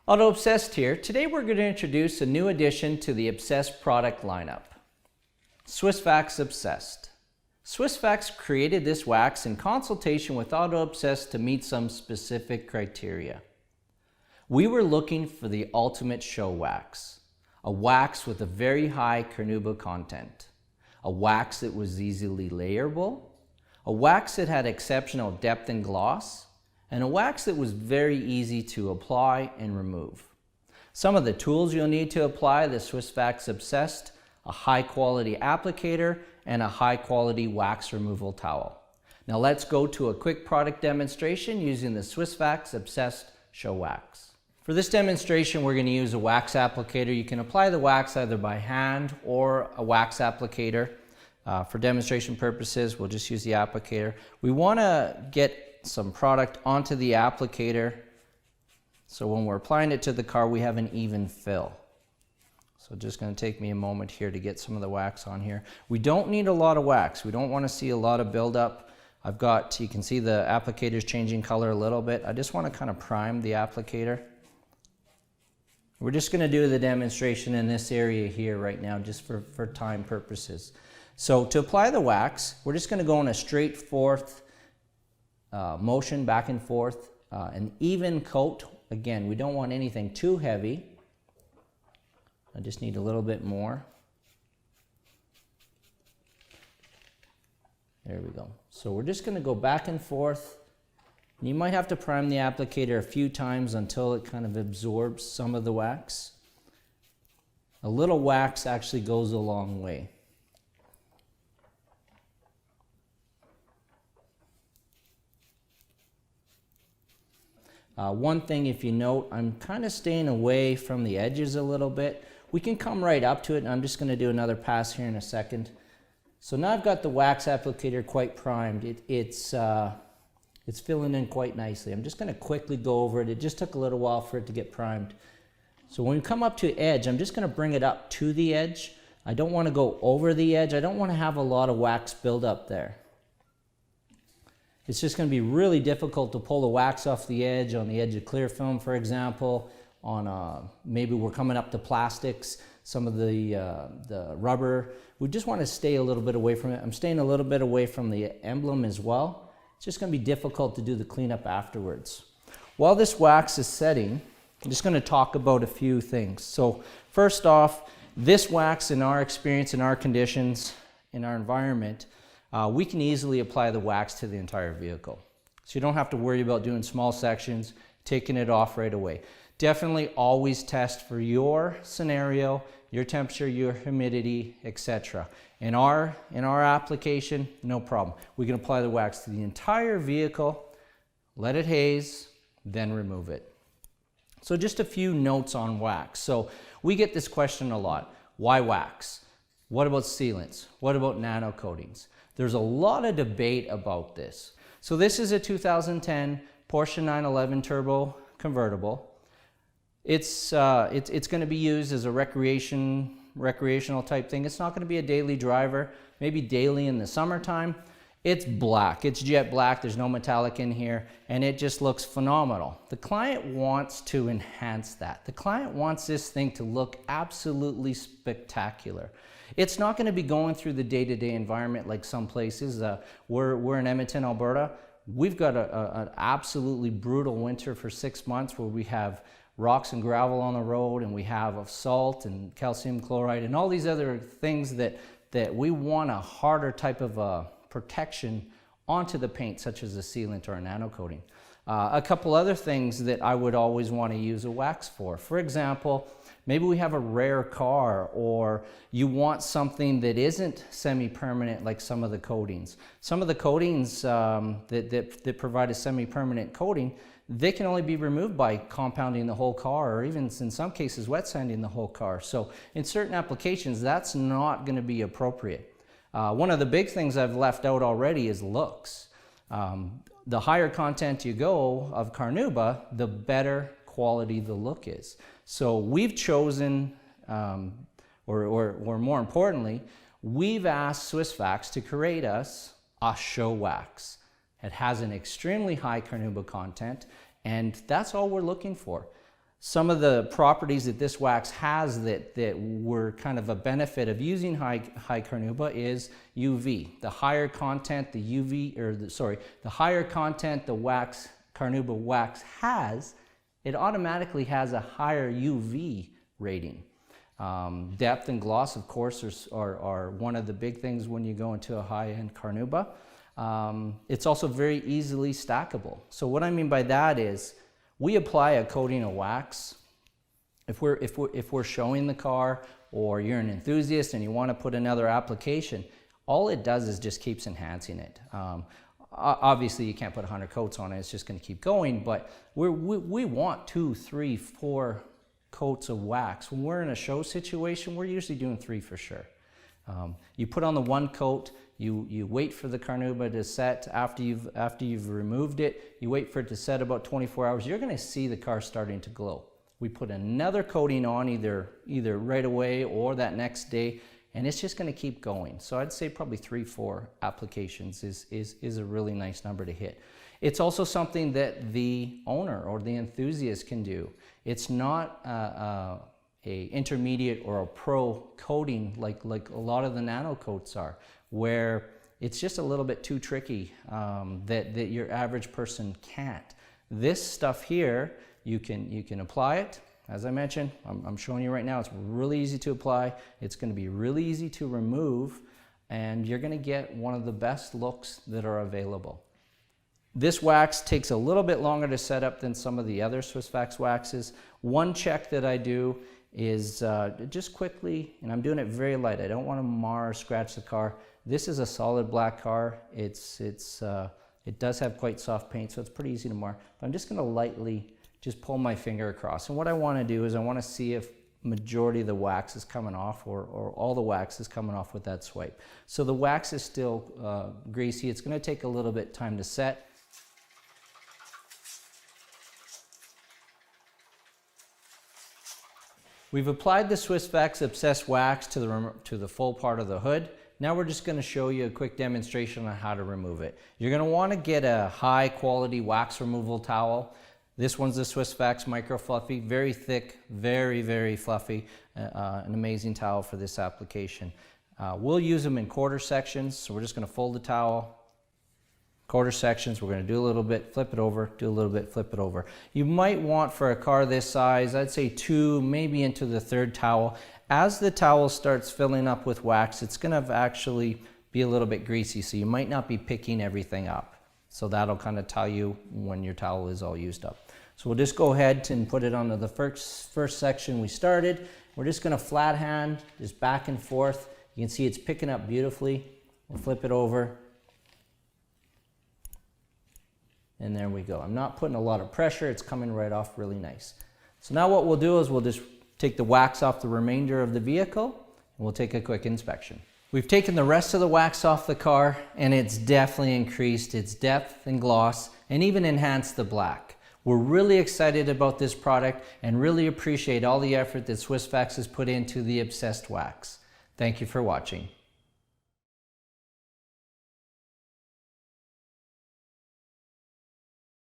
Auto Obsessed here. Today we're going to introduce a new addition to the Obsessed product lineup. Swissvax Obsessed. Swissvax created this wax in consultation with Auto Obsessed to meet some specific criteria. We were looking for the ultimate show wax. A wax with a very high Carnauba content. A wax that was easily layerable. A wax that had exceptional depth and gloss. And a wax that was very easy to apply and remove. Some of the tools you'll need to apply the Swissvax Obsessed: a high quality applicator and a high quality wax removal towel. Now let's go to a quick product demonstration using the Swissvax Obsessed Show Wax. For this demonstration we're going to use a wax applicator. You can apply the wax either by hand or a wax applicator. For demonstration purposes we'll just use the applicator. We want to get some product onto the applicator so when we're applying it to the car we have an even fill. So just going to take me a moment here to get some of the wax on here. We don't need a lot of wax. We don't want to see a lot of buildup. You can see the applicator's changing color a little bit. I just want to kind of prime the applicator. We're just going to do the demonstration in this area here right now just for time purposes. So to apply the wax we're just going to go in a straight forth motion back and forth, an even coat. Again, we don't want anything too heavy. I just need a little bit more. There we go. So we're just going to go back and forth. You might have to prime the applicator a few times until it kind of absorbs some of the wax. A little wax actually goes a long way. One thing, if you note, I'm kind of staying away from the edges a little bit. We can come right up to it, and I'm just going to do another pass here in a second. So now I've got the wax applicator quite primed. It's filling in quite nicely. I'm just going to quickly go over it. It just took a little while for it to get primed. So when we come up to edge, I'm just going to bring it up to the edge. I don't want to go over the edge. I don't want to have a lot of wax build up there. It's just going to be really difficult to pull the wax off the edge on the edge of clear film, for example. Maybe we're coming up to plastics, some of the rubber. We just want to stay a little bit away from it. I'm staying a little bit away from the emblem as well. It's just going to be difficult to do the cleanup afterwards. While this wax is setting, I'm just going to talk about a few things. So first off, this wax, in our experience, in our conditions, in our environment, we can easily apply the wax to the entire vehicle. So you don't have to worry about doing small sections, taking it off right away. Definitely always test for your scenario, your temperature, your humidity, etc. In our application, no problem. We can apply the wax to the entire vehicle, let it haze, then remove it. So just a few notes on wax. So we get this question a lot. Why wax? What about sealants? What about nano coatings? There's a lot of debate about this. So this is a 2010 Porsche 911 Turbo convertible. It's going to be used as a recreational type thing. It's not going to be a daily driver, maybe daily in the summertime. It's black, it's jet black, there's no metallic in here, and it just looks phenomenal. The client wants to enhance that. The client wants this thing to look absolutely spectacular. It's not going to be going through the day-to-day environment like some places. We're in Edmonton, Alberta. We've got an absolutely brutal winter for 6 months where we have rocks and gravel on the road, and we have salt and calcium chloride and all these other things that we want a harder type of protection onto the paint, such as a sealant or a nano coating. A couple other things that I would always want to use a wax for. For example, maybe we have a rare car, or you want something that isn't semi-permanent like some of the coatings. Some of the coatings that provide a semi-permanent coating, they can only be removed by compounding the whole car, or even in some cases wet sanding the whole car. So in certain applications that's not going to be appropriate. One of the big things I've left out already is looks. The higher content you go of Carnauba, the better quality the look is. So we've chosen, or more importantly, we've asked Swissvax to create us a show wax. It has an extremely high Carnauba content, and that's all we're looking for. Some of the properties that this wax has that were kind of a benefit of using high Carnauba is UV. The higher content the higher content the Carnauba wax has, it automatically has a higher UV rating. Depth and gloss, of course, are one of the big things when you go into a high-end Carnauba. It's also very easily stackable. So what I mean by that is, we apply a coating of wax. If we're showing the car, or you're an enthusiast and you want to put another application, all it does is just keeps enhancing it. Obviously, you can't put 100 coats on it; it's just going to keep going. But we want 2, 3, 4 coats of wax. When we're in a show situation, we're usually doing 3 for sure. You put on the 1 coat. You wait for the Carnauba to set. After you've removed it, you wait for it to set about 24 hours. You're going to see the car starting to glow. We put another coating on either right away or that next day, and it's just going to keep going. So I'd say probably 3, 4 applications is a really nice number to hit. It's also something that the owner or the enthusiast can do. It's not a intermediate or a pro coating like a lot of the nano coats are, where it's just a little bit too tricky that your average person can't. This stuff here, you can apply it. As I mentioned, I'm showing you right now, it's really easy to apply. It's going to be really easy to remove, and you're going to get one of the best looks that are available. This wax takes a little bit longer to set up than some of the other Swissvax waxes. One check that I do is just quickly, and I'm doing it very light. I don't want to mar or scratch the car. This is a solid black car. It does have quite soft paint, so it's pretty easy to mar. But I'm just going to lightly just pull my finger across. And what I want to do is I want to see if majority of the wax is coming off or all the wax is coming off with that swipe. So the wax is still greasy. It's going to take a little bit time to set. We've applied the Swissvax OBSSSDwax to the full part of the hood. Now we're just going to show you a quick demonstration on how to remove it. You're going to want to get a high quality wax removal towel. This one's the Swissvax Micro Fluffy, very thick, very, very fluffy, an amazing towel for this application. We'll use them in quarter sections, so we're just going to fold the towel. Quarter sections, we're going to do a little bit, flip it over, do a little bit, flip it over. You might want, for a car this size, I'd say 2, maybe into the 3rd towel. As the towel starts filling up with wax, it's going to actually be a little bit greasy, so you might not be picking everything up. So that'll kind of tell you when your towel is all used up. So we'll just go ahead and put it onto the first section we started. We're just going to flat hand, just back and forth. You can see it's picking up beautifully. We'll flip it over. And there we go. I'm not putting a lot of pressure. It's coming right off really nice. So now what we'll do is we'll just take the wax off the remainder of the vehicle, and we'll take a quick inspection. We've taken the rest of the wax off the car, and it's definitely increased its depth and gloss, and even enhanced the black. We're really excited about this product and really appreciate all the effort that Swissvax has put into the OBSSSDwax. Thank you for watching.